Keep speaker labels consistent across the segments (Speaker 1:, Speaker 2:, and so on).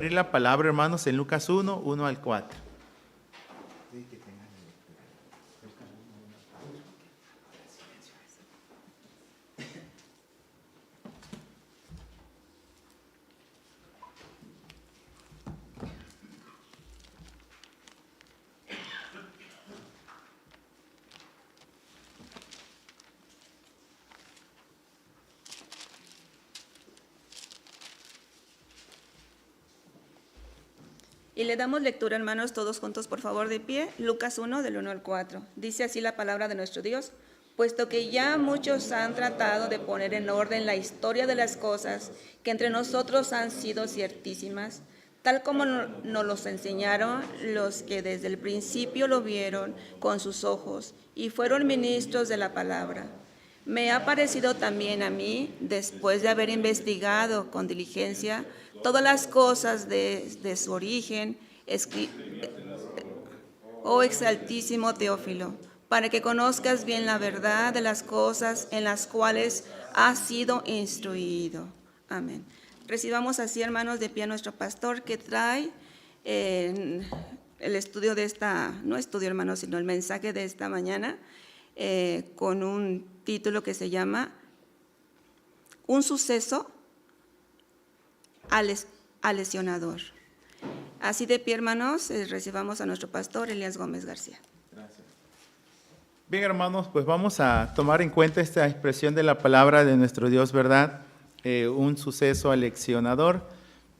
Speaker 1: Abrir la palabra, hermanos, en Lucas 1, 1 al 4.
Speaker 2: Y le damos lectura, hermanos, todos juntos, por favor, de pie. Lucas 1, del 1 al 4. Dice así la palabra de nuestro Dios. Puesto que ya muchos han tratado de poner en orden la historia de las cosas que entre nosotros han sido ciertísimas, tal como nos los enseñaron los que desde el principio lo vieron con sus ojos y fueron ministros de la palabra. Me ha parecido también a mí, después de haber investigado con diligencia todas las cosas de su origen, oh exaltísimo Teófilo, para que conozcas bien la verdad de las cosas en las cuales has sido instruido. Amén. Recibamos así, hermanos, de pie a nuestro pastor que trae el estudio de esta, no estudio, hermanos, sino el mensaje de esta mañana, con un título que se llama Un suceso lesionador. Así de pie, hermanos, recibamos a nuestro pastor Elías Gómez García.
Speaker 1: Gracias. Bien, hermanos, pues vamos a tomar en cuenta esta expresión de la palabra de nuestro Dios, ¿verdad? Un suceso aleccionador.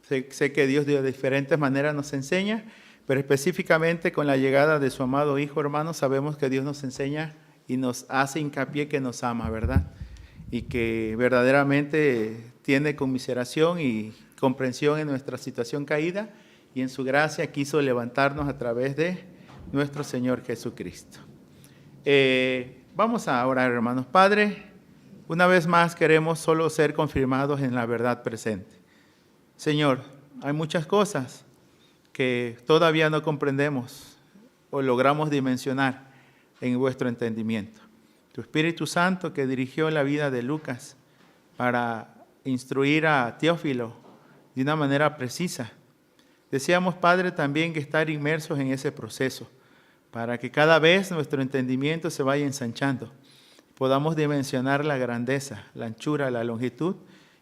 Speaker 1: Sé que Dios de diferentes maneras nos enseña, pero específicamente con la llegada de su amado Hijo, hermanos, sabemos que Dios nos enseña y nos hace hincapié que nos ama, ¿verdad? Y que verdaderamente tiene conmiseración y comprensión en nuestra situación caída, y en su gracia quiso levantarnos a través de nuestro Señor Jesucristo. Vamos a orar, hermanos. Padre, una vez más queremos solo ser confirmados en la verdad presente. Señor, hay muchas cosas que todavía no comprendemos o logramos dimensionar en vuestro entendimiento. Tu Espíritu Santo, que dirigió la vida de Lucas para instruir a Teófilo de una manera precisa. Deseamos, Padre, también que estar inmersos en ese proceso, para que cada vez nuestro entendimiento se vaya ensanchando, podamos dimensionar la grandeza, la anchura, la longitud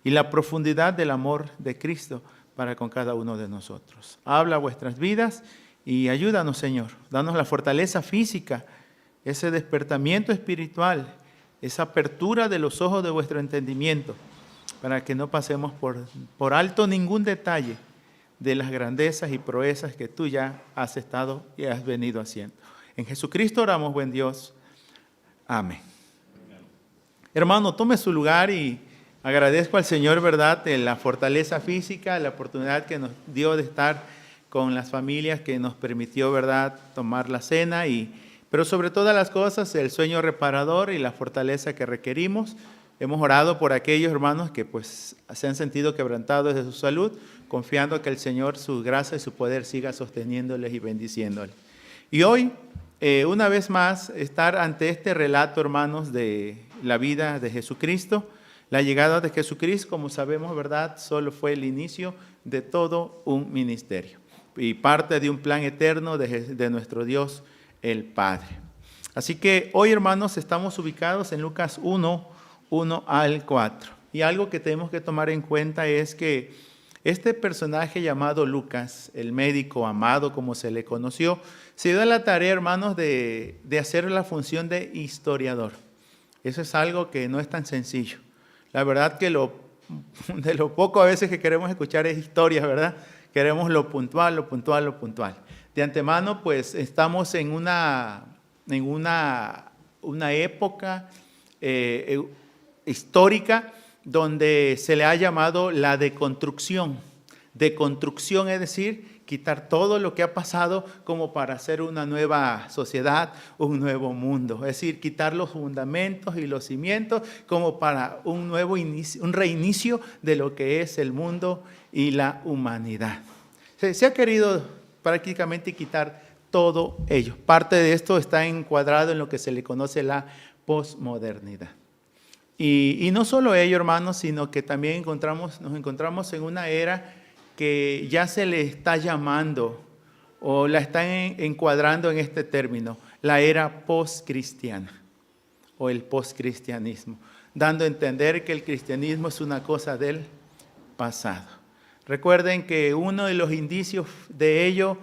Speaker 1: y la profundidad del amor de Cristo para con cada uno de nosotros. Habla vuestras vidas y ayúdanos, Señor. Danos la fortaleza física, ese despertamiento espiritual, esa apertura de los ojos de vuestro entendimiento, para que no pasemos por alto ningún detalle de las grandezas y proezas que tú ya has estado y has venido haciendo. En Jesucristo oramos, buen Dios. Amén. Hermano, tome su lugar y agradezco al Señor, ¿verdad?, de la fortaleza física, la oportunidad que nos dio de estar con las familias, que nos permitió, ¿verdad?, tomar la cena, pero sobre todas las cosas, el sueño reparador y la fortaleza que requerimos. Hemos orado por aquellos hermanos que pues se han sentido quebrantados de su salud, confiando que el Señor, su gracia y su poder siga sosteniéndoles y bendiciéndoles. Y hoy, una vez más, estar ante este relato, hermanos, de la vida de Jesucristo. La llegada de Jesucristo, como sabemos, ¿verdad?, solo fue el inicio de todo un ministerio y parte de un plan eterno de nuestro Dios, el Padre. Así que hoy, hermanos, estamos ubicados en Lucas 1, 1 al 4. Y algo que tenemos que tomar en cuenta es que este personaje llamado Lucas, el médico amado como se le conoció, se dio a la tarea, hermanos, de hacer la función de historiador. Eso es algo que no es tan sencillo. La verdad que de lo poco a veces que queremos escuchar es historia, ¿verdad? Queremos lo puntual, lo puntual, lo puntual. De antemano, pues estamos en una época histórica donde se le ha llamado la deconstrucción. Deconstrucción es decir, quitar todo lo que ha pasado como para hacer una nueva sociedad, un nuevo mundo. Es decir, quitar los fundamentos y los cimientos como para un nuevo inicio, un reinicio de lo que es el mundo y la humanidad. Se ha querido prácticamente quitar todo ello. Parte de esto está encuadrado en lo que se le conoce la posmodernidad. Y no solo ello, hermanos, sino que también nos encontramos en una era que ya se le está llamando o la están encuadrando en este término, la era postcristiana o el postcristianismo, dando a entender que el cristianismo es una cosa del pasado. Recuerden que uno de los indicios de ello,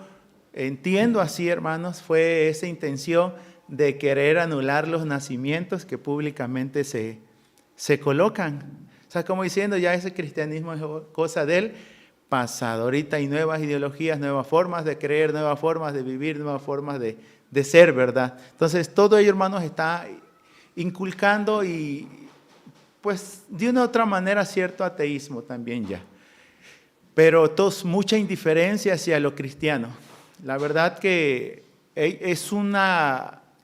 Speaker 1: entiendo así, hermanos, fue esa intención de querer anular los nacimientos que públicamente se colocan. O sea, como diciendo, ya ese cristianismo es cosa del pasado. Ahorita hay nuevas ideologías, nuevas formas de creer, nuevas formas de vivir, nuevas formas de ser, ¿verdad? Entonces, todo ello, hermanos, está inculcando y, pues, de una u otra manera, cierto ateísmo también ya. Pero mucha indiferencia hacia lo cristiano. La verdad que es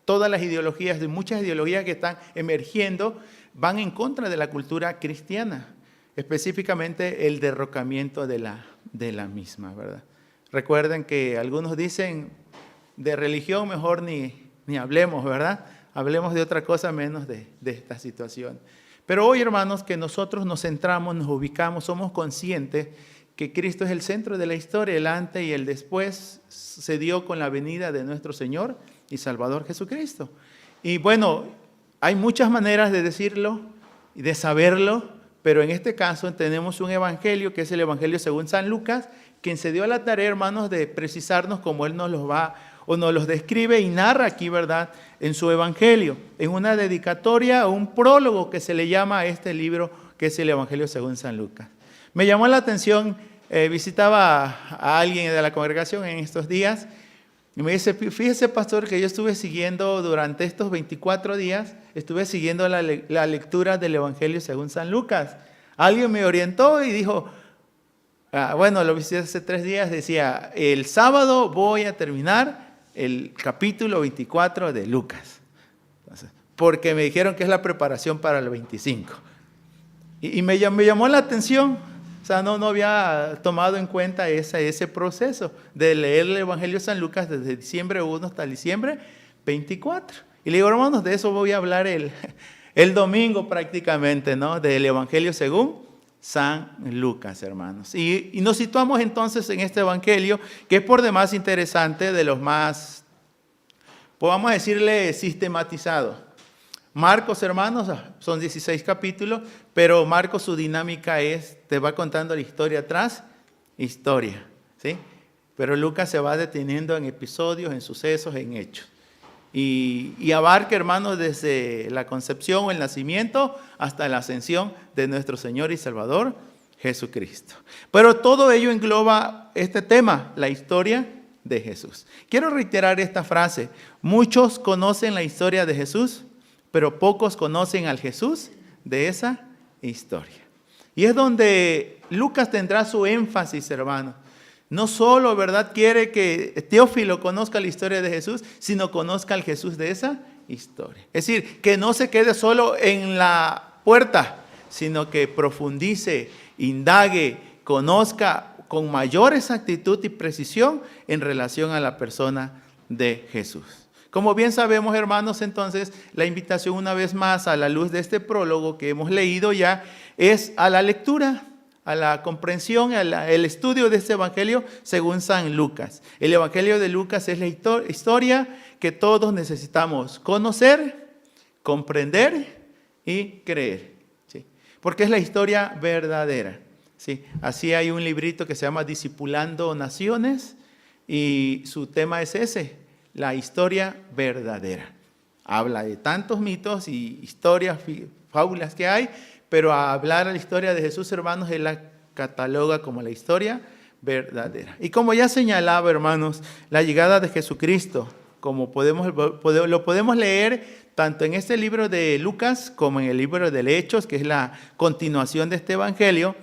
Speaker 1: todas las ideologías, de muchas ideologías que están emergiendo, van en contra de la cultura cristiana. Específicamente el derrocamiento de la misma, ¿verdad? Recuerden que algunos dicen, de religión mejor ni hablemos, ¿verdad? Hablemos de otra cosa menos de esta situación. Pero hoy, hermanos, que nosotros nos centramos, nos ubicamos, somos conscientes que Cristo es el centro de la historia, el antes y el después se dio con la venida de nuestro Señor y Salvador Jesucristo. Y bueno, hay muchas maneras de decirlo y de saberlo, pero en este caso tenemos un evangelio que es el Evangelio según San Lucas, quien se dio a la tarea, hermanos, de precisarnos como él nos los describe y narra aquí, ¿verdad?, en su evangelio, en una dedicatoria o un prólogo que se le llama a este libro que es el Evangelio según San Lucas. Me llamó la atención, visitaba a alguien de la congregación en estos días y me dice, fíjese, pastor, que yo estuve siguiendo durante estos 24 días, estuve siguiendo la lectura del Evangelio según San Lucas. Alguien me orientó y dijo, bueno, lo visité hace 3 días, decía, el sábado voy a terminar el capítulo 24 de Lucas. Entonces, porque me dijeron que es la preparación para el 25. Y me llamó la atención. O sea, no había tomado en cuenta ese proceso de leer el Evangelio de San Lucas desde diciembre 1 hasta diciembre 24. Y le digo, hermanos, de eso voy a hablar el domingo prácticamente, ¿no? Del Evangelio según San Lucas, hermanos. Y nos situamos entonces en este Evangelio, que es por demás interesante, de los más, podemos decirle, sistematizado. Marcos, hermanos, son 16 capítulos, pero Marcos su dinámica te va contando la historia tras historia, ¿sí? Pero Lucas se va deteniendo en episodios, en sucesos, en hechos. Y abarca, hermanos, desde la concepción o el nacimiento hasta la ascensión de nuestro Señor y Salvador Jesucristo. Pero todo ello engloba este tema, la historia de Jesús. Quiero reiterar esta frase: muchos conocen la historia de Jesús, pero pocos conocen al Jesús de esa historia. Y es donde Lucas tendrá su énfasis, hermanos. No solo, ¿verdad?, quiere que Teófilo conozca la historia de Jesús, sino conozca al Jesús de esa historia. Es decir, que no se quede solo en la puerta, sino que profundice, indague, conozca con mayor exactitud y precisión en relación a la persona de Jesús. Como bien sabemos, hermanos, entonces, la invitación una vez más a la luz de este prólogo que hemos leído ya es a la lectura, a la comprensión, el estudio de este Evangelio según San Lucas. El Evangelio de Lucas es la historia que todos necesitamos conocer, comprender y creer, ¿sí? Porque es la historia verdadera, ¿sí? Así hay un librito que se llama Discipulando Naciones y su tema es ese: la historia verdadera. Habla de tantos mitos y historias, fábulas que hay, pero a hablar de la historia de Jesús, hermanos, él la cataloga como la historia verdadera. Y como ya señalaba, hermanos, la llegada de Jesucristo, como lo podemos leer tanto en este libro de Lucas como en el libro de Hechos, que es la continuación de este Evangelio,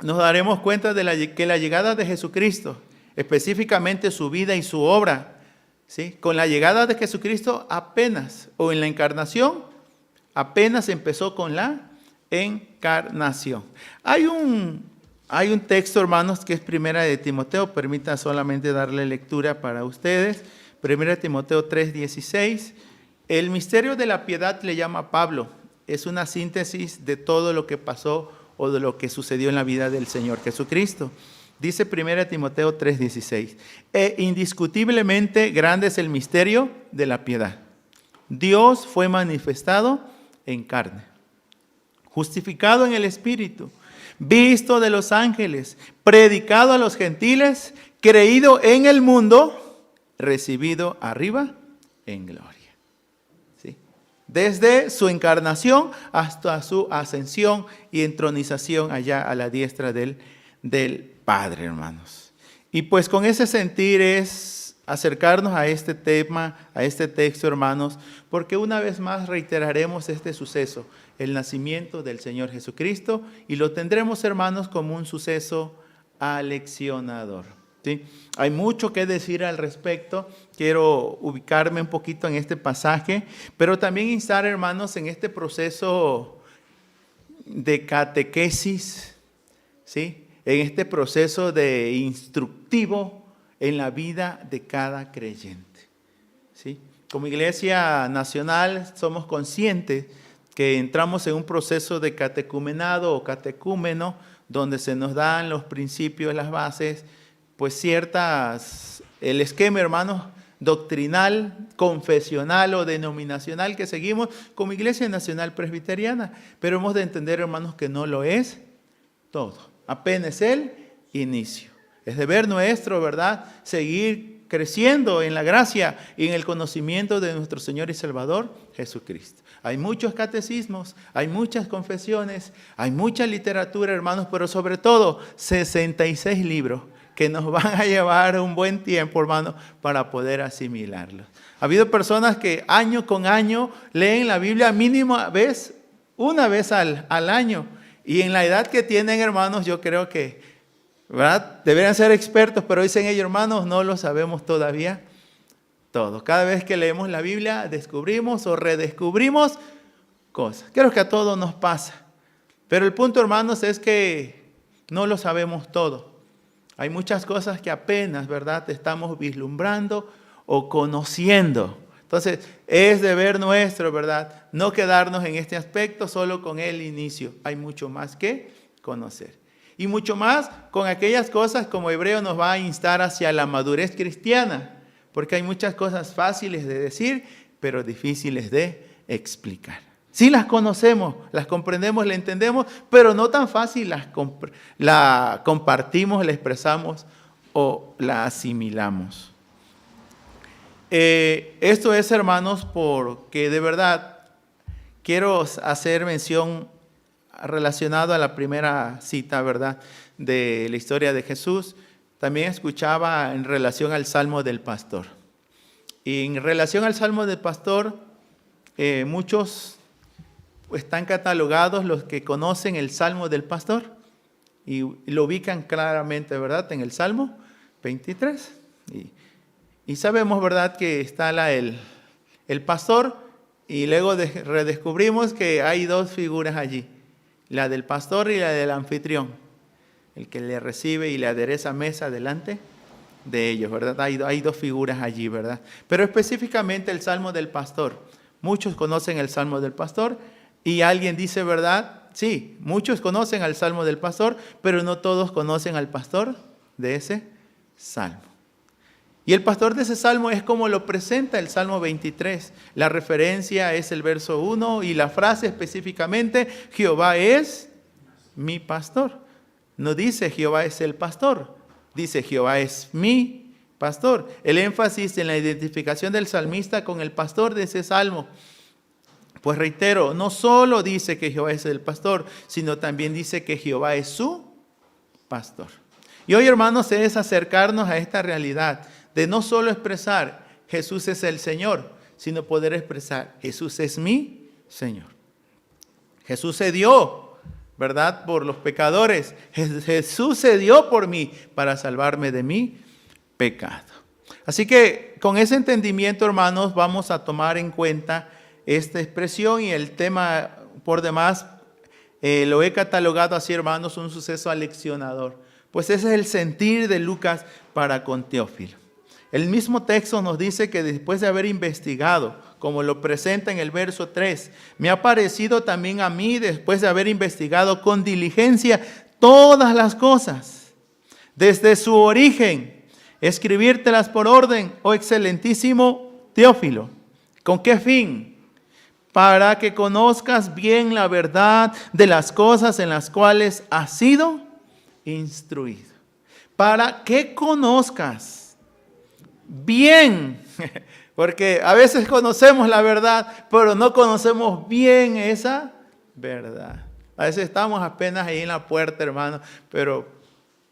Speaker 1: nos daremos cuenta de que la llegada de Jesucristo, específicamente su vida y su obra, ¿sí?, con la llegada de Jesucristo apenas, o en la encarnación, apenas empezó con la encarnación. Hay un texto, hermanos, que es Primera de Timoteo. Permita solamente darle lectura para ustedes. Primera de Timoteo 3:16. El misterio de la piedad le llama Pablo. Es una síntesis de todo lo que pasó o de lo que sucedió en la vida del Señor Jesucristo. Dice 1 Timoteo 3:16, indiscutiblemente grande es el misterio de la piedad. Dios fue manifestado en carne, justificado en el Espíritu, visto de los ángeles, predicado a los gentiles, creído en el mundo, recibido arriba en gloria. ¿Sí? Desde su encarnación hasta su ascensión y entronización allá a la diestra del Padre, hermanos. Y pues con ese sentir es acercarnos a este tema, a este texto, hermanos, porque una vez más reiteraremos este suceso, el nacimiento del Señor Jesucristo, y lo tendremos, hermanos, como un suceso aleccionador. ¿Sí? Hay mucho que decir al respecto. Quiero ubicarme un poquito en este pasaje, pero también instar, hermanos, en este proceso de catequesis, ¿sí? En este proceso de instructivo en la vida de cada creyente, ¿sí? Como Iglesia Nacional somos conscientes que entramos en un proceso de catecumenado o catecúmeno, donde se nos dan los principios, las bases, pues el esquema, hermanos, doctrinal, confesional o denominacional que seguimos como Iglesia Nacional Presbiteriana. Pero hemos de entender, hermanos, que no lo es todo. Apenas el inicio. Es deber nuestro, ¿verdad?, seguir creciendo en la gracia y en el conocimiento de nuestro Señor y Salvador Jesucristo. Hay muchos catecismos, hay muchas confesiones, hay mucha literatura, hermanos, pero sobre todo 66 libros que nos van a llevar un buen tiempo, hermanos, para poder asimilarlos. Ha habido personas que año con año leen la Biblia mínimo una vez al año. Y en la edad que tienen, hermanos, yo creo que, ¿verdad?, deberían ser expertos, pero dicen ellos, hermanos, no lo sabemos todavía todo. Cada vez que leemos la Biblia, descubrimos o redescubrimos cosas. Creo que a todos nos pasa. Pero el punto, hermanos, es que no lo sabemos todo. Hay muchas cosas que apenas, ¿verdad?, estamos vislumbrando o conociendo. Entonces, es deber nuestro, ¿verdad?, no quedarnos en este aspecto solo con el inicio. Hay mucho más que conocer. Y mucho más con aquellas cosas como Hebreo nos va a instar hacia la madurez cristiana. Porque hay muchas cosas fáciles de decir, pero difíciles de explicar. Sí las conocemos, las comprendemos, las entendemos, pero no tan fácil la compartimos, la expresamos o la asimilamos. Esto es, hermanos, porque de verdad quiero hacer mención relacionado a la primera cita, ¿verdad?, de la historia de Jesús. También escuchaba en relación al Salmo del Pastor. Y en relación al Salmo del Pastor, muchos están catalogados los que conocen el Salmo del Pastor y lo ubican claramente, ¿verdad?, en el Salmo 23. Y sabemos, ¿verdad?, que está el pastor, y luego redescubrimos que hay dos figuras allí, la del pastor y la del anfitrión, el que le recibe y le adereza mesa delante de ellos, ¿verdad? Hay dos figuras allí, ¿verdad? Pero específicamente el Salmo del Pastor. Muchos conocen el Salmo del Pastor y alguien dice, ¿verdad? Sí, muchos conocen al Salmo del Pastor, pero no todos conocen al pastor de ese Salmo. Y el pastor de ese Salmo es como lo presenta el Salmo 23. La referencia es el verso 1 y la frase específicamente, Jehová es mi pastor. No dice Jehová es el pastor, dice Jehová es mi pastor. El énfasis en la identificación del salmista con el pastor de ese Salmo. Pues reitero, no solo dice que Jehová es el pastor, sino también dice que Jehová es su pastor. Y hoy, hermanos, es acercarnos a esta realidad de no solo expresar Jesús es el Señor, sino poder expresar Jesús es mi Señor. Jesús se dio, ¿verdad?, por los pecadores. Jesús se dio por mí para salvarme de mi pecado. Así que con ese entendimiento, hermanos, vamos a tomar en cuenta esta expresión y el tema por demás lo he catalogado así, hermanos, un suceso aleccionador. Pues ese es el sentir de Lucas para con Teófilo. El mismo texto nos dice que después de haber investigado, como lo presenta en el verso 3, me ha parecido también a mí, después de haber investigado con diligencia todas las cosas, desde su origen, escribírtelas por orden, oh excelentísimo Teófilo. ¿Con qué fin? Para que conozcas bien la verdad de las cosas en las cuales has sido instruido. Para que conozcas bien, porque a veces conocemos la verdad, pero no conocemos bien esa verdad. A veces estamos apenas ahí en la puerta, hermano, pero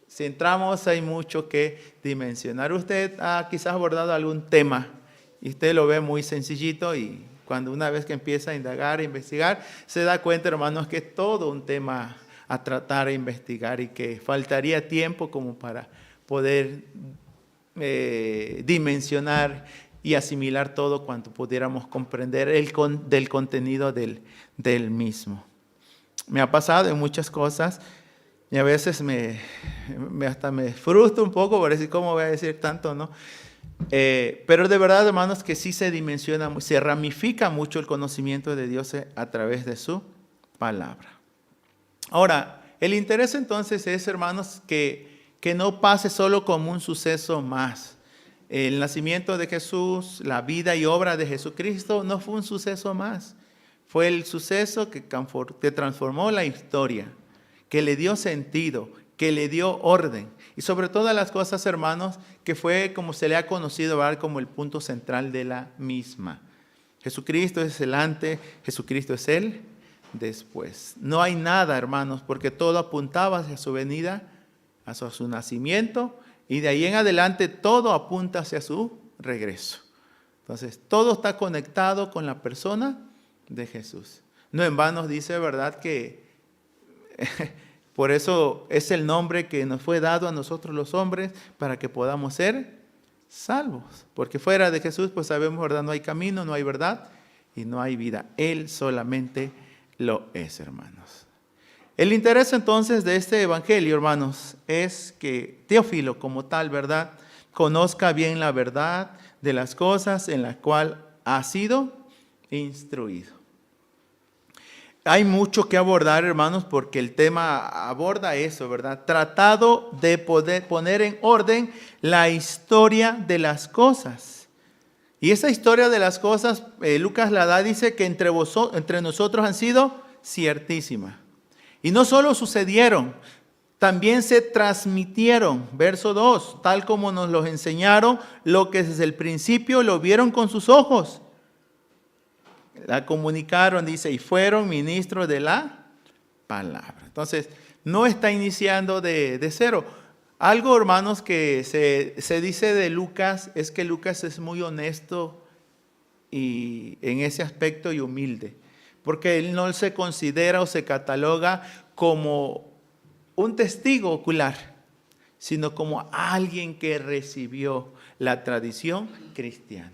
Speaker 1: si entramos hay mucho que dimensionar. Usted ha quizás abordado algún tema y usted lo ve muy sencillito, y cuando una vez que empieza a indagar, a investigar, se da cuenta, hermanos, que es todo un tema a tratar e investigar y que faltaría tiempo como para poder dimensionar y asimilar todo cuanto pudiéramos comprender del contenido del mismo. Me ha pasado en muchas cosas y a veces hasta me frustro un poco por decir, ¿cómo voy a decir tanto, no? Pero de verdad, hermanos, que sí se dimensiona, se ramifica mucho el conocimiento de Dios a través de su palabra. Ahora, el interés entonces es, hermanos, que no pase solo como un suceso más. El nacimiento de Jesús, la vida y obra de Jesucristo no fue un suceso más. Fue el suceso que transformó la historia, que le dio sentido, que le dio orden. Y sobre todas las cosas, hermanos, que fue como se le ha conocido, ¿verdad?, como el punto central de la misma. Jesucristo es el antes, Jesucristo es el después. No hay nada, hermanos, porque todo apuntaba hacia su venida, hacia su nacimiento, y de ahí en adelante todo apunta hacia su regreso. Entonces, todo está conectado con la persona de Jesús. No en vano dice, ¿verdad?, que por eso es el nombre que nos fue dado a nosotros los hombres, para que podamos ser salvos. Porque fuera de Jesús, pues sabemos, ¿verdad?, no hay camino, no hay verdad y no hay vida. Él solamente lo es, hermanos. El interés entonces de este evangelio, hermanos, es que Teófilo como tal, ¿verdad?, conozca bien la verdad de las cosas en las cuales ha sido instruido. Hay mucho que abordar, hermanos, porque el tema aborda eso, ¿verdad? Tratado de poder poner en orden la historia de las cosas. Y esa historia de las cosas, Lucas la da, dice que entre nosotros han sido ciertísimas. Y no solo sucedieron, también se transmitieron. Verso 2, tal como nos los enseñaron, lo que desde el principio lo vieron con sus ojos. La comunicaron, dice, y fueron ministros de la palabra. Entonces, no está iniciando de cero. Algo, hermanos, que se dice de Lucas es que Lucas es muy honesto y en ese aspecto y humilde, porque él no se considera o se cataloga como un testigo ocular, sino como alguien que recibió la tradición cristiana.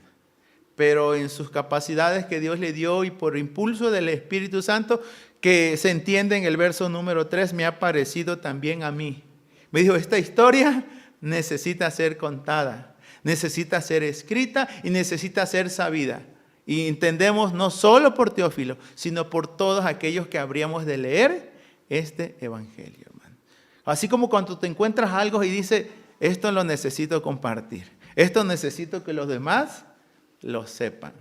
Speaker 1: Pero en sus capacidades que Dios le dio y por impulso del Espíritu Santo, que se entiende en el verso número 3, me ha parecido también a mí. Me dijo, esta historia necesita ser contada, necesita ser escrita y necesita ser sabida. Y entendemos no solo por Teófilo, sino por todos aquellos que habríamos de leer este evangelio, hermano. Así como cuando te encuentras algo y dices, esto lo necesito compartir, esto necesito que los demás lo sepan.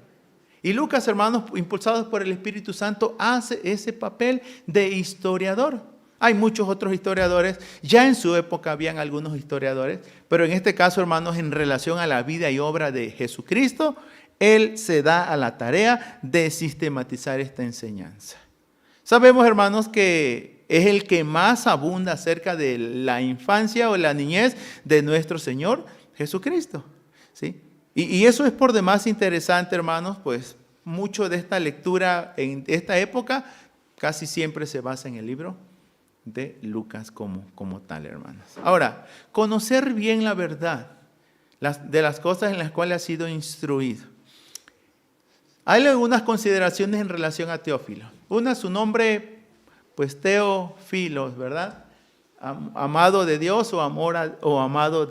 Speaker 1: Y Lucas, hermanos, impulsados por el Espíritu Santo, hace ese papel de historiador. Hay muchos otros historiadores, ya en su época habían algunos historiadores, pero en este caso, hermanos, en relación a la vida y obra de Jesucristo, él se da a la tarea de sistematizar esta enseñanza. Sabemos, hermanos, que es el que más abunda acerca de la infancia o la niñez de nuestro Señor Jesucristo, ¿sí? Y eso es por demás interesante, hermanos, pues mucho de esta lectura en esta época casi siempre se basa en el libro de Lucas como tal, hermanos. Ahora, conocer bien la verdad de las cosas en las cuales ha sido instruido. Hay algunas consideraciones en relación a Teófilo. Una, su nombre, pues Teófilos, ¿verdad? Amado de Dios o amado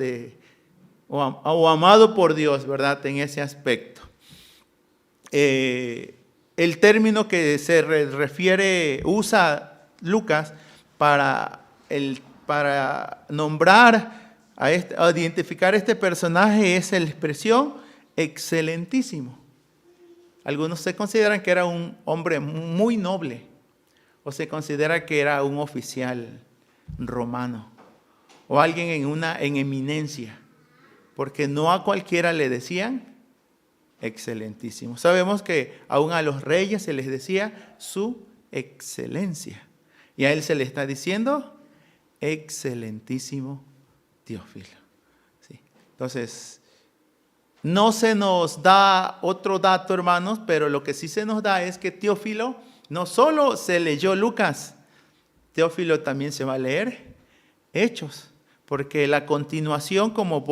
Speaker 1: por Dios, ¿verdad? En ese aspecto. El término que se usa Lucas para nombrar a identificar este personaje es la expresión excelentísimo. Algunos se consideran que era un hombre muy noble, o se considera que era un oficial romano, o alguien en eminencia, porque no a cualquiera le decían excelentísimo. Sabemos que aún a los reyes se les decía su excelencia, y a él se le está diciendo excelentísimo Teófilo. ¿Sí? Entonces, no se nos da otro dato, hermanos, pero lo que sí se nos da es que Teófilo no solo se leyó Lucas, Teófilo también se va a leer Hechos, porque la continuación, como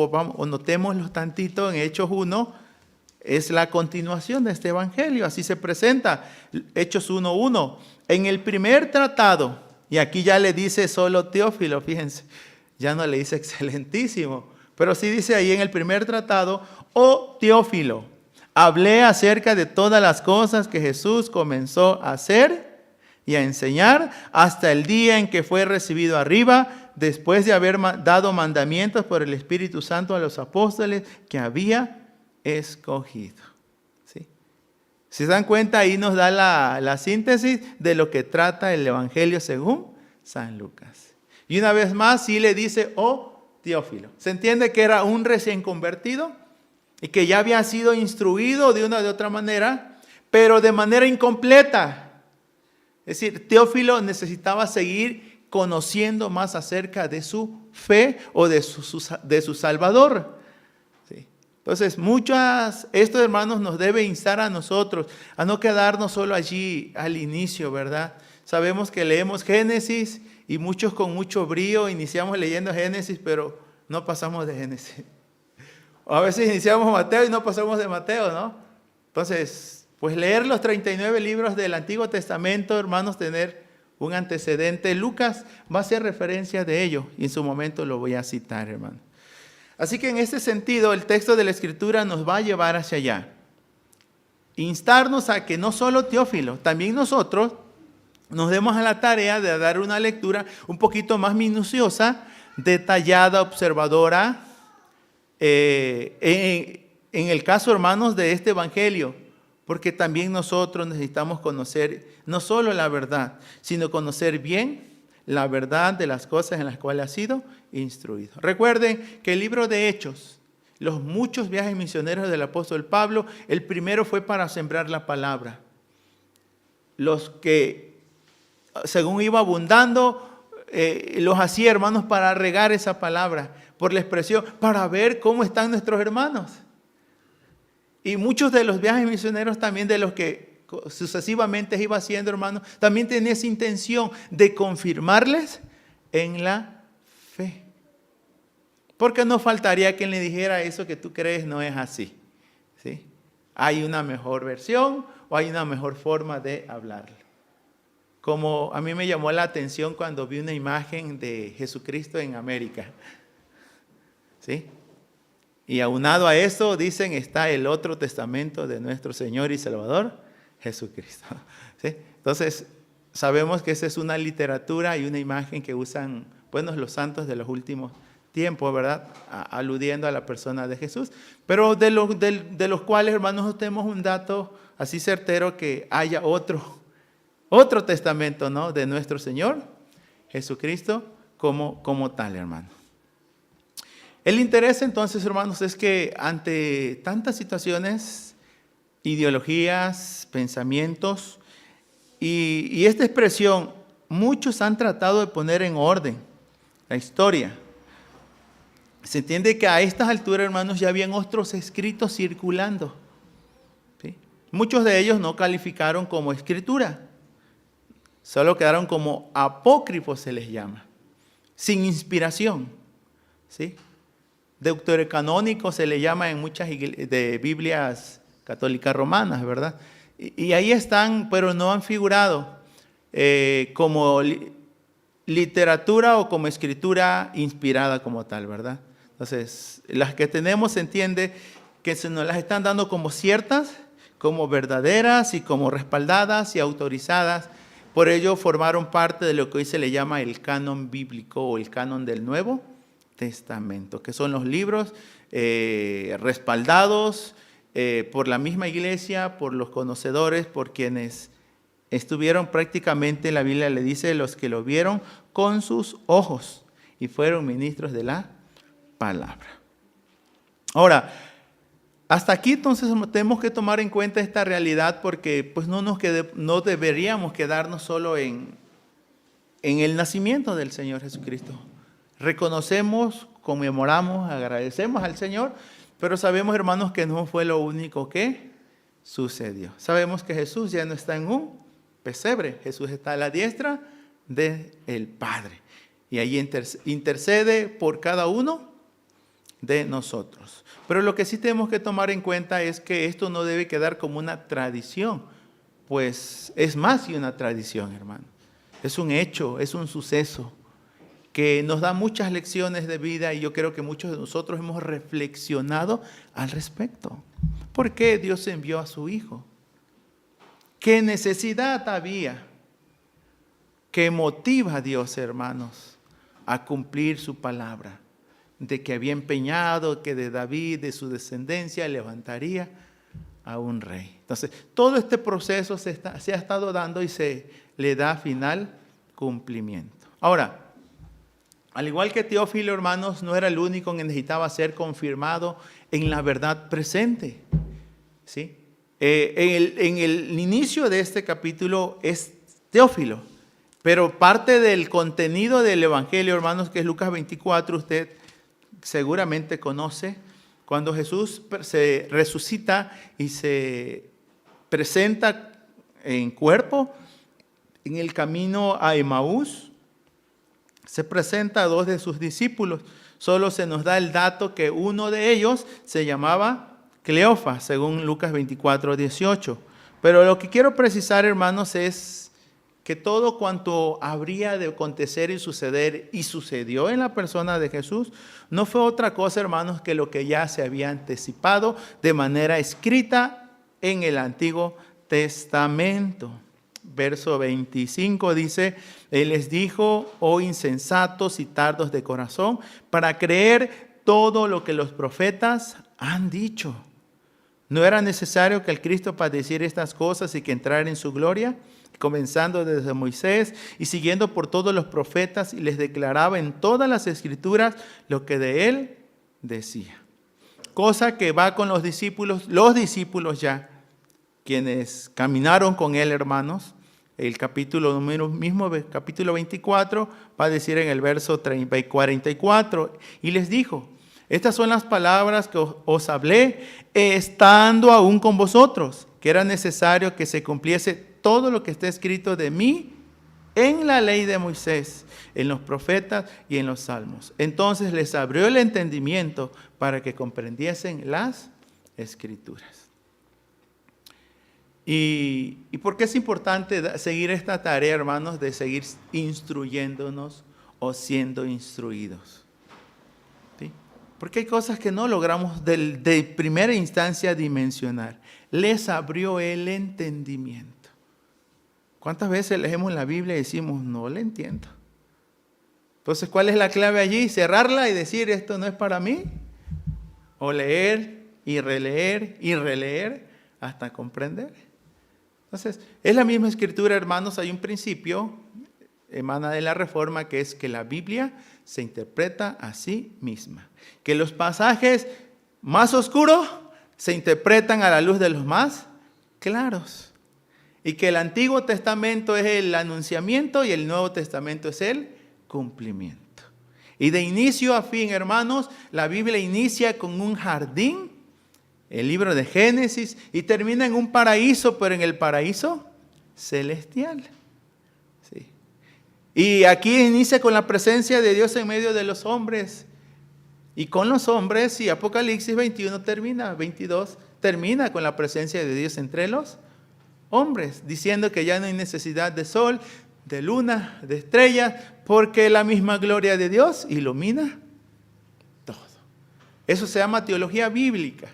Speaker 1: notémoslo tantito en Hechos 1, es la continuación de este evangelio, así se presenta, Hechos 1:1. En el primer tratado, y aquí ya le dice solo Teófilo, fíjense, ya no le dice excelentísimo, pero sí dice ahí en el primer tratado, oh Teófilo, hablé acerca de todas las cosas que Jesús comenzó a hacer y a enseñar hasta el día en que fue recibido arriba, después de haber dado mandamientos por el Espíritu Santo a los apóstoles que había escogido. ¿Sí? Si se dan cuenta, ahí nos da la síntesis de lo que trata el Evangelio según San Lucas. Y una vez más, sí le dice, oh Teófilo. Se entiende que era un recién convertido y que ya había sido instruido de una de otra manera, pero de manera incompleta. Es decir, Teófilo necesitaba seguir conociendo más acerca de su fe o de su Salvador. ¿Sí? Entonces, estos hermanos nos debe instar a nosotros a no quedarnos solo allí al inicio, ¿verdad? Sabemos que leemos Génesis y muchos con mucho brío iniciamos leyendo Génesis, pero no pasamos de Génesis. O a veces iniciamos Mateo y no pasamos de Mateo, ¿no? Entonces, pues leer los 39 libros del Antiguo Testamento, hermanos, tener un antecedente. Lucas va a hacer referencia de ello y en su momento lo voy a citar, hermano. Así que en este sentido, el texto de la Escritura nos va a llevar hacia allá. Instarnos a que no solo Teófilo, también nosotros nos demos a la tarea de dar una lectura un poquito más minuciosa, detallada, observadora, en el caso, hermanos, de este evangelio, porque también nosotros necesitamos conocer no solo la verdad, sino conocer bien la verdad de las cosas en las cuales ha sido instruido. Recuerden que el libro de Hechos, los muchos viajes misioneros del apóstol Pablo, el primero fue para sembrar la palabra. Los que según iba abundando, los hacía, hermanos, para regar esa palabra, por la expresión, para ver cómo están nuestros hermanos. Y muchos de los viajes misioneros también, de los que sucesivamente iba haciendo, hermanos, también tenía esa intención de confirmarles en la fe. Porque no faltaría quien le dijera, eso que tú crees no es así. ¿Sí? Hay una mejor versión o hay una mejor forma de hablarlo. Como a mí me llamó la atención cuando vi una imagen de Jesucristo en América. ¿Sí? Y aunado a eso, dicen, está el otro testamento de nuestro Señor y Salvador, Jesucristo. ¿Sí? Entonces, sabemos que esa es una literatura y una imagen que usan, bueno, los santos de los últimos tiempos, ¿verdad? Aludiendo a la persona de Jesús. Pero de los cuales, hermanos, no tenemos un dato así certero que haya otro testamento, ¿no?, de nuestro Señor Jesucristo como tal, hermano. El interés entonces, hermanos, es que ante tantas situaciones, ideologías, pensamientos y esta expresión, muchos han tratado de poner en orden la historia. Se entiende que a estas alturas, hermanos, ya habían otros escritos circulando. ¿Sí? Muchos de ellos no calificaron como escritura. Solo quedaron como apócrifos, se les llama, sin inspiración. ¿Sí? Deuterocanónico se le llama en muchas de Biblias católicas romanas, ¿verdad? Y ahí están, pero no han figurado como literatura o como escritura inspirada como tal, ¿verdad? Entonces, las que tenemos se entiende que se nos las están dando como ciertas, como verdaderas y como respaldadas y autorizadas. Por ello formaron parte de lo que hoy se le llama el canon bíblico o el canon del Nuevo Testamento, que son los libros respaldados por la misma iglesia, por los conocedores, por quienes estuvieron prácticamente, la Biblia le dice, los que lo vieron con sus ojos y fueron ministros de la palabra. Ahora, hasta aquí entonces tenemos que tomar en cuenta esta realidad, porque pues no deberíamos quedarnos solo en el nacimiento del Señor Jesucristo. Reconocemos, conmemoramos, agradecemos al Señor, pero sabemos, hermanos, que no fue lo único que sucedió. Sabemos que Jesús ya no está en un pesebre, Jesús está a la diestra del Padre y allí intercede por cada uno de nosotros. Pero lo que sí tenemos que tomar en cuenta es que esto no debe quedar como una tradición, pues es más que una tradición, hermano. Es un hecho, es un suceso que nos da muchas lecciones de vida, y yo creo que muchos de nosotros hemos reflexionado al respecto. ¿Por qué Dios envió a su Hijo? ¿Qué necesidad había que motiva a Dios, hermanos, a cumplir su palabra? De que había empeñado que de David, de su descendencia, levantaría a un rey. Entonces, todo este proceso se ha estado dando y se le da final cumplimiento. Ahora, al igual que Teófilo, hermanos, no era el único que necesitaba ser confirmado en la verdad presente. ¿Sí? En el inicio de este capítulo es Teófilo, pero parte del contenido del Evangelio, hermanos, que es Lucas 24, usted seguramente conoce, cuando Jesús se resucita y se presenta en cuerpo en el camino a Emaús, se presenta a 2 de sus discípulos. Solo se nos da el dato que uno de ellos se llamaba Cleofas, según Lucas 24, 18. Pero lo que quiero precisar, hermanos, es que todo cuanto habría de acontecer y suceder, y sucedió en la persona de Jesús, no fue otra cosa, hermanos, que lo que ya se había anticipado de manera escrita en el Antiguo Testamento. Verso 25 dice: Él les dijo: oh insensatos y tardos de corazón, para creer todo lo que los profetas han dicho. ¿No era necesario que el Cristo padeciera estas cosas y que entrara en su gloria? Comenzando desde Moisés y siguiendo por todos los profetas, y les declaraba en todas las escrituras lo que de él decía. Cosa que va con los discípulos ya, quienes caminaron con él, hermanos. El capítulo 24 va a decir en el verso 30 y 44, y les dijo: estas son las palabras que os hablé estando aún con vosotros, que era necesario que se cumpliese todo lo que está escrito de mí en la ley de Moisés, en los profetas y en los salmos. Entonces les abrió el entendimiento para que comprendiesen las escrituras. ¿Y por qué es importante seguir esta tarea, hermanos, de seguir instruyéndonos o siendo instruidos? ¿Sí? Porque hay cosas que no logramos de primera instancia dimensionar. Les abrió el entendimiento. ¿Cuántas veces leemos la Biblia y decimos: no la entiendo? Entonces, ¿cuál es la clave allí? Cerrarla y decir: esto no es para mí. O leer y releer hasta comprender. Entonces, es la misma escritura, hermanos. Hay un principio, emana de la Reforma, que es que la Biblia se interpreta a sí misma. Que los pasajes más oscuros se interpretan a la luz de los más claros. Y que el Antiguo Testamento es el anunciamiento y el Nuevo Testamento es el cumplimiento. Y de inicio a fin, hermanos, la Biblia inicia con un jardín, el libro de Génesis, y termina en un paraíso, pero en el paraíso celestial. Sí. Y aquí inicia con la presencia de Dios en medio de los hombres. Y con los hombres, y Apocalipsis 22 termina con la presencia de Dios entre los hombres, diciendo que ya no hay necesidad de sol, de luna, de estrellas, porque la misma gloria de Dios ilumina todo. Eso se llama teología bíblica,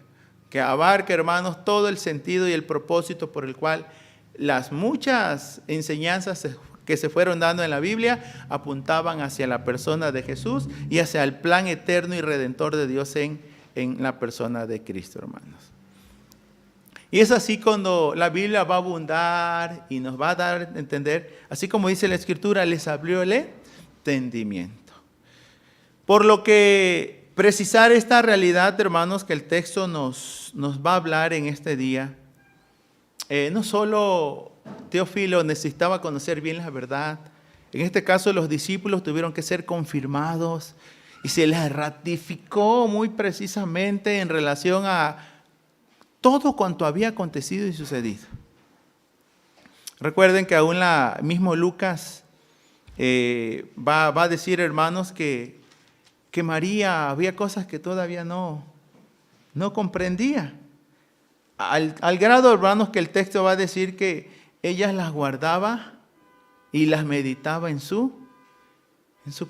Speaker 1: que abarca, hermanos, todo el sentido y el propósito por el cual las muchas enseñanzas que se fueron dando en la Biblia apuntaban hacia la persona de Jesús y hacia el plan eterno y redentor de Dios en la persona de Cristo, hermanos. Y es así cuando la Biblia va a abundar y nos va a dar a entender, así como dice la Escritura, les abrió el entendimiento. Por lo que precisar esta realidad, hermanos, que el texto nos va a hablar en este día, no solo Teófilo necesitaba conocer bien la verdad, en este caso los discípulos tuvieron que ser confirmados y se les ratificó muy precisamente en relación a todo cuanto había acontecido y sucedido. Recuerden que aún mismo Lucas va a decir, hermanos, que María había cosas que todavía no comprendía. Al grado, hermanos, que el texto va a decir que ella las guardaba y las meditaba en su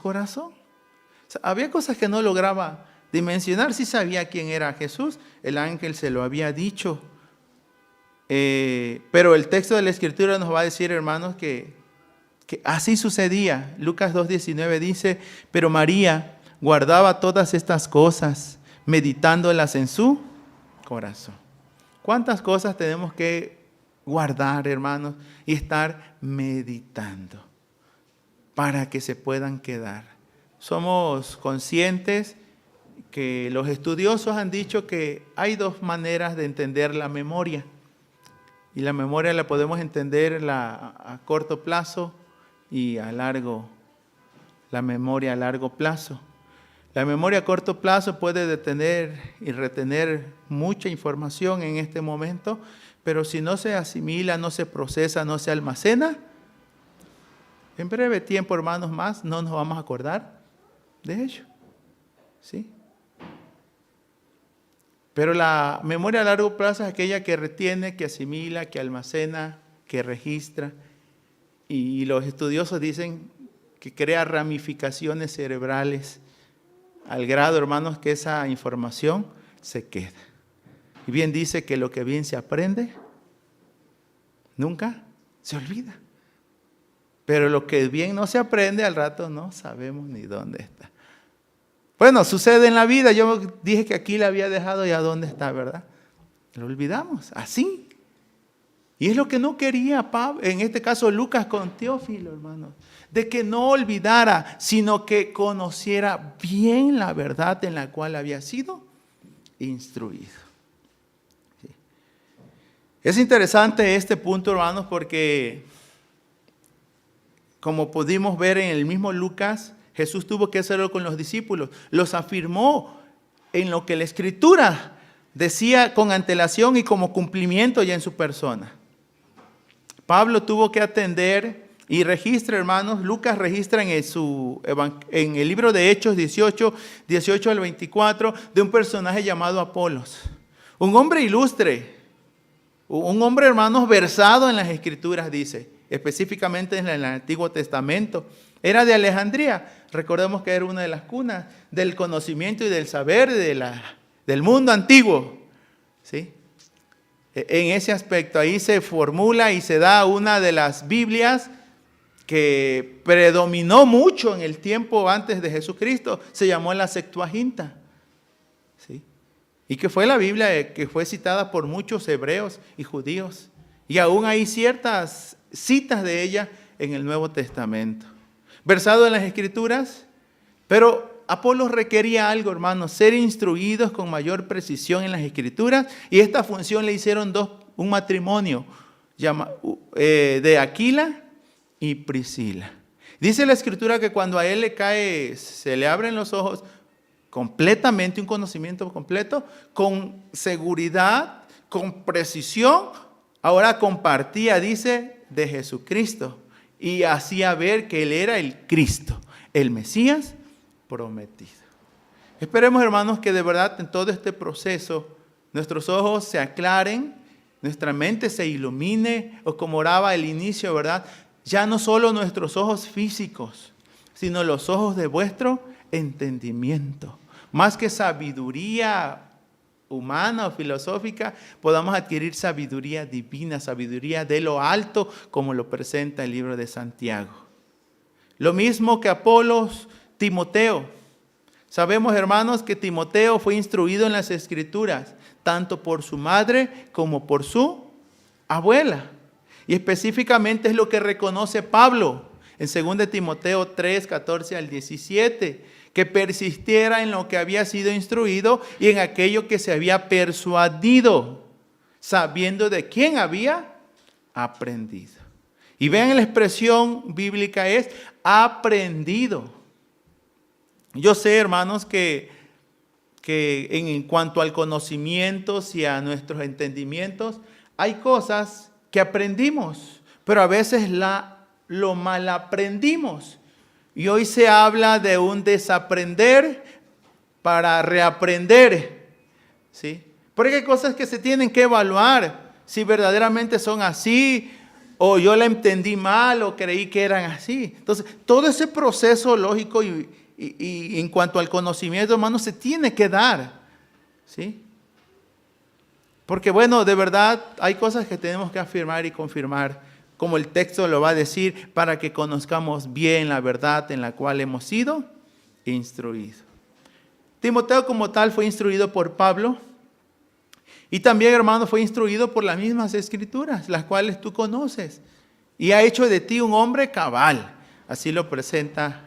Speaker 1: corazón. O sea, había cosas que no lograba dimensionar. Sí sabía quién era Jesús, el ángel se lo había dicho. Pero el texto de la Escritura nos va a decir, hermanos, que así sucedía. Lucas 2:19 dice, pero María guardaba todas estas cosas, meditándolas en su corazón. ¿Cuántas cosas tenemos que guardar, hermanos, y estar meditando para que se puedan quedar? Somos conscientes que los estudiosos han dicho que hay dos maneras de entender la memoria. Y la memoria la podemos entender a corto plazo y la memoria a largo plazo. La memoria a corto plazo puede detener y retener mucha información en este momento, pero si no se asimila, no se procesa, no se almacena, en breve tiempo, hermanos, más no nos vamos a acordar de ello. ¿Sí? Pero la memoria a largo plazo es aquella que retiene, que asimila, que almacena, que registra. Y los estudiosos dicen que crea ramificaciones cerebrales al grado, hermanos, que esa información se queda. Y bien dice que lo que bien se aprende, nunca se olvida. Pero lo que bien no se aprende, al rato no sabemos ni dónde está. Bueno, sucede en la vida. Yo dije que aquí la había dejado y a dónde está, ¿verdad? Lo olvidamos, así. Y es lo que no quería Pablo, en este caso Lucas con Teófilo, hermanos, de que no olvidara, sino que conociera bien la verdad en la cual había sido instruido. Sí. Es interesante este punto, hermanos, porque como pudimos ver en el mismo Lucas, Jesús tuvo que hacerlo con los discípulos. Los afirmó en lo que la Escritura decía con antelación y como cumplimiento ya en su persona. Pablo tuvo que atender y registra, hermanos, Lucas registra en el libro de Hechos 18 al 24, de un personaje llamado Apolos. Un hombre ilustre, un hombre, hermanos, versado en las Escrituras, dice, específicamente en el Antiguo Testamento. Era de Alejandría. Recordemos que era una de las cunas del conocimiento y del saber del mundo antiguo. ¿Sí? En ese aspecto, ahí se formula y se da una de las Biblias que predominó mucho en el tiempo antes de Jesucristo. Se llamó la Septuaginta. ¿Sí? Y que fue la Biblia que fue citada por muchos hebreos y judíos. Y aún hay ciertas citas de ella en el Nuevo Testamento. Versado en las Escrituras, pero Apolos requería algo, hermanos, ser instruidos con mayor precisión en las Escrituras, y esta función le hicieron un matrimonio de Aquila y Priscila. Dice la Escritura que cuando a él se le abren los ojos completamente, un conocimiento completo, con seguridad, con precisión, ahora compartía, dice, de Jesucristo, y hacía ver que él era el Cristo, el Mesías prometido. Esperemos, hermanos, que de verdad en todo este proceso nuestros ojos se aclaren, nuestra mente se ilumine, o como oraba al inicio, ¿verdad? Ya no solo nuestros ojos físicos, sino los ojos de vuestro entendimiento. Más que sabiduría humana o filosófica, podamos adquirir sabiduría divina, sabiduría de lo alto, como lo presenta el libro de Santiago. Lo mismo que Apolos, Timoteo. Sabemos, hermanos, que Timoteo fue instruido en las Escrituras, tanto por su madre como por su abuela. Y específicamente es lo que reconoce Pablo en 2 Timoteo 3, 14 al 17, que persistiera en lo que había sido instruido y en aquello que se había persuadido, sabiendo de quién había aprendido. Y vean, la expresión bíblica es aprendido. Yo sé, hermanos, que en cuanto al conocimiento y a nuestros entendimientos, hay cosas que aprendimos, pero a veces lo mal aprendimos. Y hoy se habla de un desaprender para reaprender, ¿sí? Porque hay cosas que se tienen que evaluar si verdaderamente son así, o yo la entendí mal, o creí que eran así. Entonces, todo ese proceso lógico y en cuanto al conocimiento, hermano, se tiene que dar, ¿sí? Porque bueno, de verdad hay cosas que tenemos que afirmar y confirmar, como el texto lo va a decir, para que conozcamos bien la verdad en la cual hemos sido instruidos. Timoteo como tal fue instruido por Pablo, y también, hermano, fue instruido por las mismas Escrituras, las cuales tú conoces, y ha hecho de ti un hombre cabal. Así lo presenta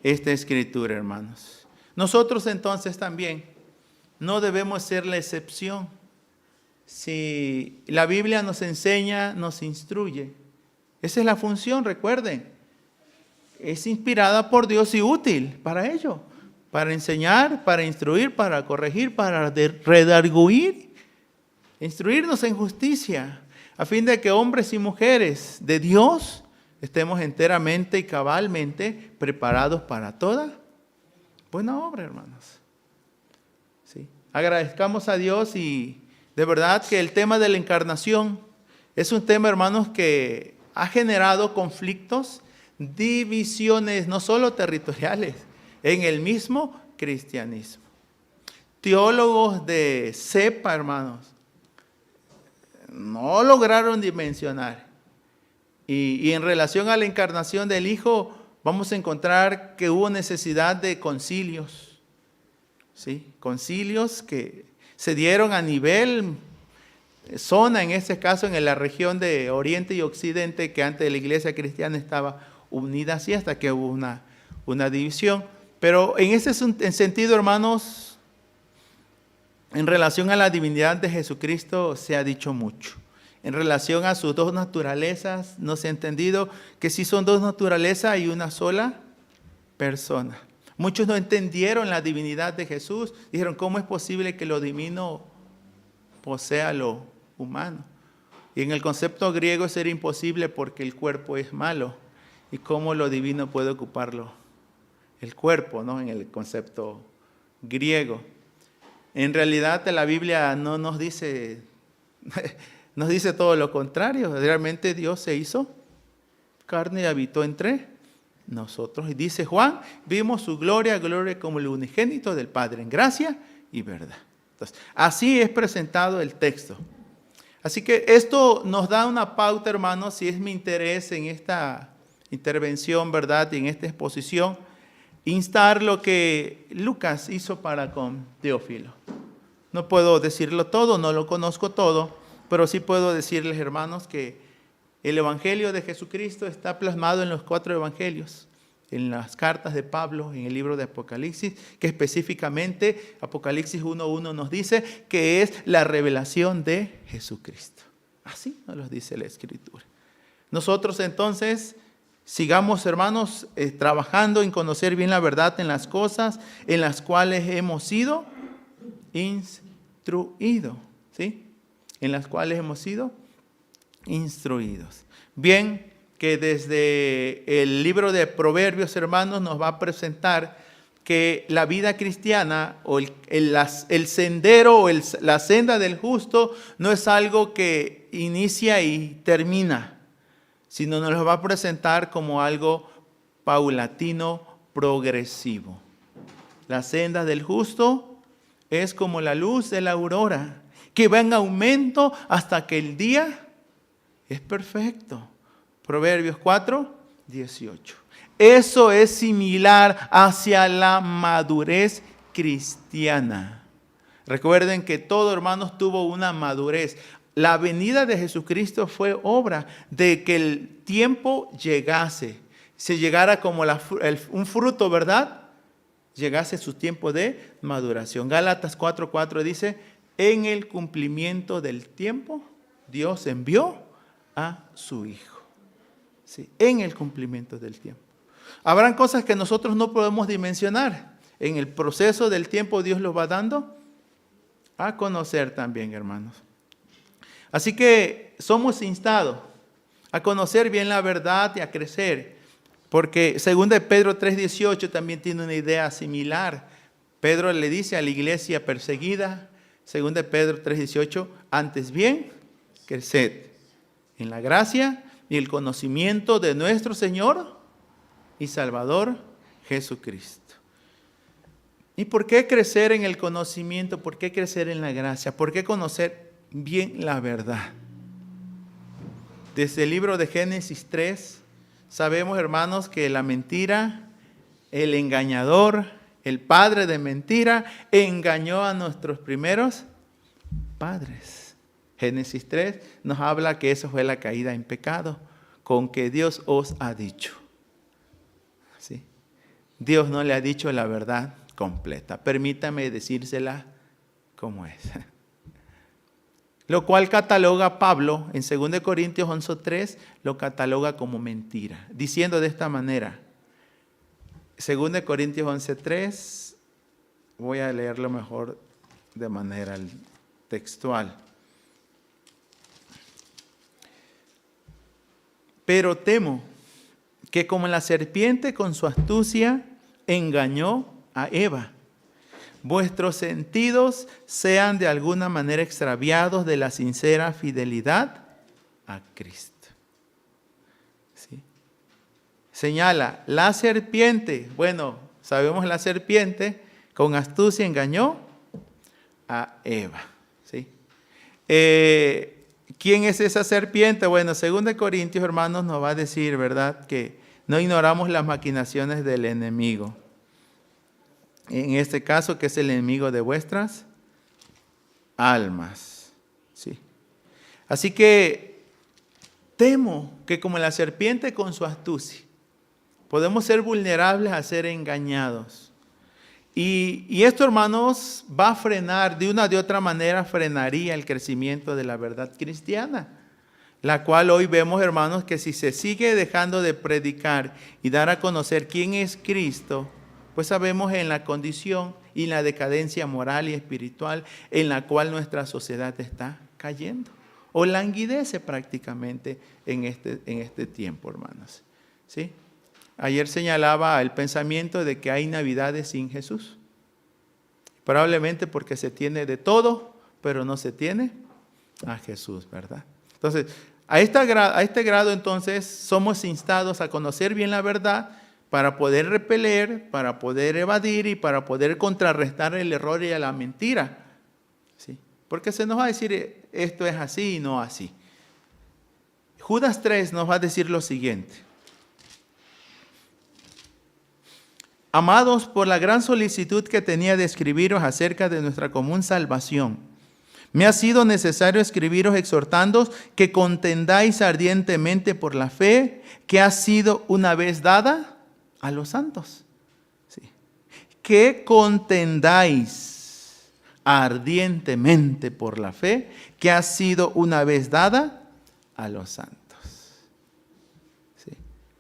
Speaker 1: esta Escritura, hermanos. Nosotros entonces también no debemos ser la excepción. Si la Biblia nos enseña, nos instruye. Esa es la función, recuerden. Es inspirada por Dios y útil para ello. Para enseñar, para instruir, para corregir, para redarguir. Instruirnos en justicia, a fin de que hombres y mujeres de Dios estemos enteramente y cabalmente preparados para toda buena obra, hermanos. ¿Sí? Agradezcamos a Dios, y de verdad que el tema de la encarnación es un tema, hermanos, que ha generado conflictos, divisiones, no solo territoriales, en el mismo cristianismo. Teólogos de cepa, hermanos, no lograron dimensionar. Y en relación a la encarnación del Hijo, vamos a encontrar que hubo necesidad de concilios, ¿sí? Concilios que se dieron a nivel zona, en este caso en la región de Oriente y Occidente, que antes la iglesia cristiana estaba unida así, hasta que hubo una división. Pero en ese sentido, hermanos, en relación a la divinidad de Jesucristo se ha dicho mucho. En relación a sus dos naturalezas, no se ha entendido que si son dos naturalezas y una sola persona. Muchos no entendieron la divinidad de Jesús. Dijeron, ¿cómo es posible que lo divino posea lo humano? Y en el concepto griego eso era imposible porque el cuerpo es malo. ¿Y cómo lo divino puede ocuparlo? El cuerpo, ¿no? En el concepto griego. En realidad la Biblia no nos dice, nos dice todo lo contrario. Realmente Dios se hizo carne y habitó entre nosotros. Y dice Juan, vimos su gloria, gloria como el unigénito del Padre, en gracia y verdad. Entonces, así es presentado el texto. Así que esto nos da una pauta, hermanos, si es mi interés en esta intervención, ¿verdad? Y en esta exposición, instar lo que Lucas hizo para con Teófilo. No puedo decirlo todo, no lo conozco todo, pero sí puedo decirles, hermanos, que el Evangelio de Jesucristo está plasmado en los 4 evangelios, en las cartas de Pablo, en el libro de Apocalipsis, que específicamente Apocalipsis 1:1 nos dice que es la revelación de Jesucristo. Así nos lo dice la Escritura. Nosotros entonces sigamos, hermanos, trabajando en conocer bien la verdad en las cosas en las cuales hemos sido instruidos, ¿sí? En las cuales hemos sido instruidos. Bien, que desde el libro de Proverbios, hermanos, nos va a presentar que la vida cristiana o el sendero o la senda del justo no es algo que inicia y termina, sino nos lo va a presentar como algo paulatino, progresivo. La senda del justo es como la luz de la aurora, que va en aumento hasta que el día es perfecto. Proverbios 4, 18. Eso es similar hacia la madurez cristiana. Recuerden que todo, hermanos, tuvo una madurez. La venida de Jesucristo fue obra de que el tiempo llegase, se llegara como un fruto, ¿verdad? Llegase su tiempo de maduración. Gálatas 4:4 dice, en el cumplimiento del tiempo, Dios envió a su Hijo. Sí, en el cumplimiento del tiempo. Habrán cosas que nosotros no podemos dimensionar. En el proceso del tiempo Dios los va dando a conocer también, hermanos. Así que somos instados a conocer bien la verdad y a crecer. Porque 2 Pedro 3:18 también tiene una idea similar. Pedro le dice a la iglesia perseguida, 2 Pedro 3:18, antes bien, creced en la gracia y el conocimiento de nuestro Señor y Salvador Jesucristo. ¿Y por qué crecer en el conocimiento? ¿Por qué crecer en la gracia? ¿Por qué conocer bien la verdad? Desde el libro de Génesis 3, sabemos, hermanos, que la mentira, el engañador, el padre de mentira, engañó a nuestros primeros padres. Génesis 3 nos habla que eso fue la caída en pecado, con que Dios os ha dicho. ¿Sí? Dios no le ha dicho la verdad completa. Permítame decírsela como es. Lo cual cataloga Pablo en 2 Corintios 11:3, lo cataloga como mentira, diciendo de esta manera. 2 Corintios 11:3, voy a leerlo mejor de manera textual. Pero temo que como la serpiente con su astucia engañó a Eva, vuestros sentidos sean de alguna manera extraviados de la sincera fidelidad a Cristo. ¿Sí? Señala, la serpiente, bueno, sabemos la serpiente, con astucia engañó a Eva. ¿Sí? ¿Quién es esa serpiente? Bueno, 2 Corintios, hermanos, nos va a decir, ¿verdad?, que no ignoramos las maquinaciones del enemigo. En este caso, que es el enemigo de vuestras almas. ¿Sí? Así que temo que como la serpiente con su astucia, podemos ser vulnerables a ser engañados. Y esto, hermanos, va a frenar, de una o de otra manera, frenaría el crecimiento de la verdad cristiana, la cual hoy vemos, hermanos, que si se sigue dejando de predicar y dar a conocer quién es Cristo, pues sabemos en la condición y la decadencia moral y espiritual en la cual nuestra sociedad está cayendo, o languidece prácticamente en este tiempo, hermanos. ¿Sí? Ayer señalaba el pensamiento de que hay navidades sin Jesús. Probablemente porque se tiene de todo, pero no se tiene a Jesús, ¿verdad? Entonces, a este grado, entonces, somos instados a conocer bien la verdad para poder repeler, para poder evadir y para poder contrarrestar el error y la mentira. ¿Sí? Porque se nos va a decir, esto es así y no así. Judas 3 nos va a decir lo siguiente. Amados, por la gran solicitud que tenía de escribiros acerca de nuestra común salvación, me ha sido necesario escribiros exhortándoos que contendáis ardientemente por la fe que ha sido una vez dada a los santos. Sí. Que contendáis ardientemente por la fe que ha sido una vez dada a los santos. Sí.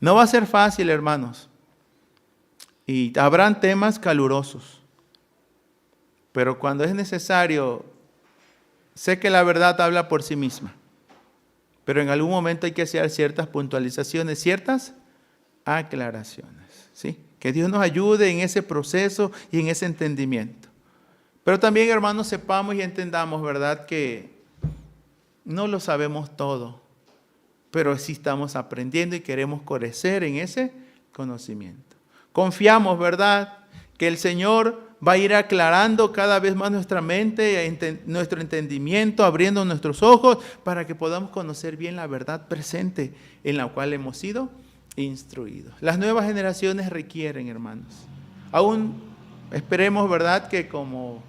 Speaker 1: No va a ser fácil, hermanos. Y habrán temas calurosos. Pero cuando es necesario, sé que la verdad habla por sí misma. Pero en algún momento hay que hacer ciertas puntualizaciones, ciertas aclaraciones. ¿Sí? Que Dios nos ayude en ese proceso y en ese entendimiento. Pero también, hermanos, sepamos y entendamos, ¿verdad?, que no lo sabemos todo. Pero sí estamos aprendiendo y queremos crecer en ese conocimiento. Confiamos, ¿verdad?, que el Señor va a ir aclarando cada vez más nuestra mente, nuestro entendimiento, abriendo nuestros ojos para que podamos conocer bien la verdad presente en la cual hemos sido instruidos. Las nuevas generaciones requieren, hermanos. Aún esperemos, ¿verdad?, que como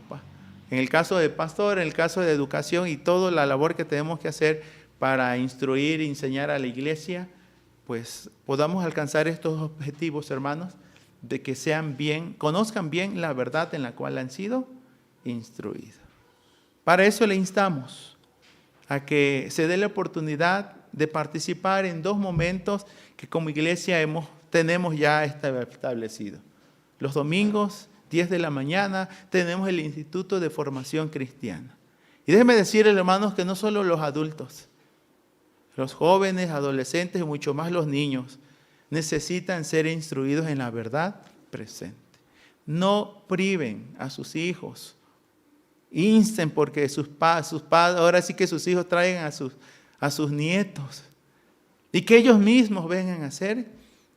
Speaker 1: en el caso de pastor, en el caso de educación y toda la labor que tenemos que hacer para instruir e enseñar a la iglesia, pues podamos alcanzar estos objetivos, hermanos, de que conozcan bien la verdad en la cual han sido instruidos. Para eso le instamos a que se dé la oportunidad de participar en 2 momentos que como iglesia tenemos ya establecido. Los domingos, 10 de la mañana, tenemos el Instituto de Formación Cristiana. Y déjenme decirles, hermanos, que no solo los adultos, los jóvenes, adolescentes y mucho más los niños necesitan ser instruidos en la verdad presente. No priven a sus hijos, insten porque sus padres, ahora sí que sus hijos traigan a sus nietos y que ellos mismos vengan a ser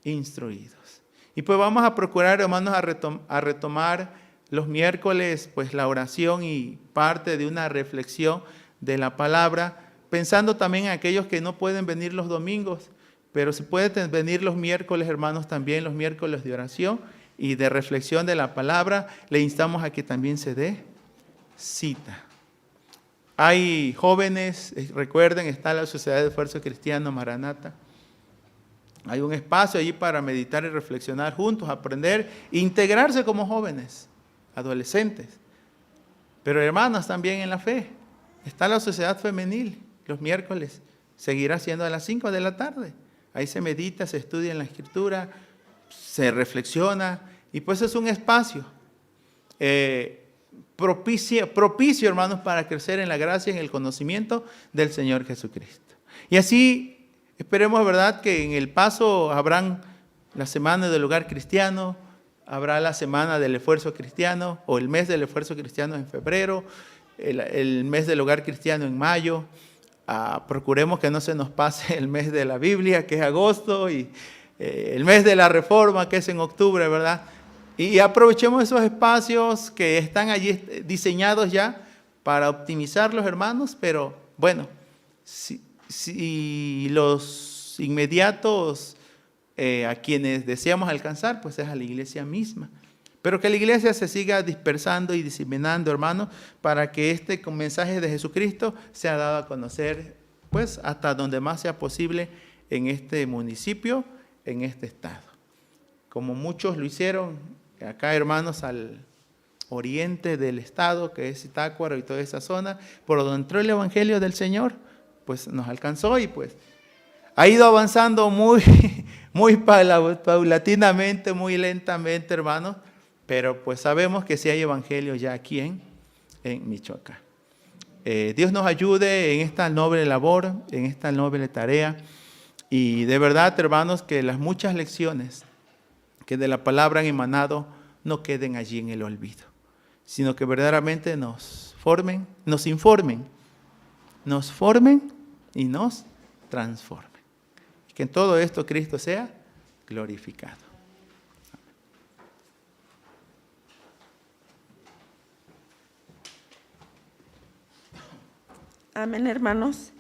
Speaker 1: instruidos. Y pues vamos a procurar, hermanos, a retomar los miércoles pues la oración y parte de una reflexión de la palabra, pensando también en aquellos que no pueden venir los domingos, pero si pueden venir los miércoles, hermanos, también los miércoles de oración y de reflexión de la palabra, le instamos a que también se dé cita. Hay jóvenes, recuerden, está la Sociedad de Esfuerzo Cristiano Maranata. Hay un espacio allí para meditar y reflexionar juntos, aprender, integrarse como jóvenes, adolescentes. Pero hermanas también en la fe. Está la Sociedad Femenil, los miércoles, seguirá siendo a las 5 de la tarde. Ahí se medita, se estudia en la Escritura, se reflexiona, y pues es un espacio propicio, hermanos, para crecer en la gracia y en el conocimiento del Señor Jesucristo. Y así esperemos, ¿verdad?, que en el paso habrán la semana del hogar cristiano, habrá la semana del esfuerzo cristiano, o el mes del esfuerzo cristiano en febrero, el mes del hogar cristiano en mayo. Procuremos que no se nos pase el mes de la Biblia, que es agosto, y el mes de la Reforma, que es en octubre, ¿verdad? Y aprovechemos esos espacios que están allí diseñados ya para optimizarlos, hermanos, pero bueno, si los inmediatos a quienes deseamos alcanzar, pues es a la iglesia misma. Pero que la iglesia se siga dispersando y diseminando, hermanos, para que con mensaje de Jesucristo sea dado a conocer, pues, hasta donde más sea posible en este municipio, en este estado. Como muchos lo hicieron acá, hermanos, al oriente del estado, que es Zitácuaro y toda esa zona, por donde entró el Evangelio del Señor, pues nos alcanzó y pues ha ido avanzando muy paulatinamente, muy lentamente, hermanos. Pero pues sabemos que sí hay evangelio ya aquí en Michoacán. Dios nos ayude en esta noble labor, en esta noble tarea. Y de verdad, hermanos, que las muchas lecciones que de la palabra han emanado no queden allí en el olvido, sino que verdaderamente nos informen, nos formen y nos transformen. Y que en todo esto Cristo sea glorificado.
Speaker 3: Amén, hermanos.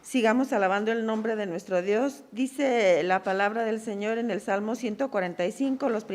Speaker 3: Sigamos alabando el nombre de nuestro Dios. Dice la palabra del Señor en el Salmo 145, los primeros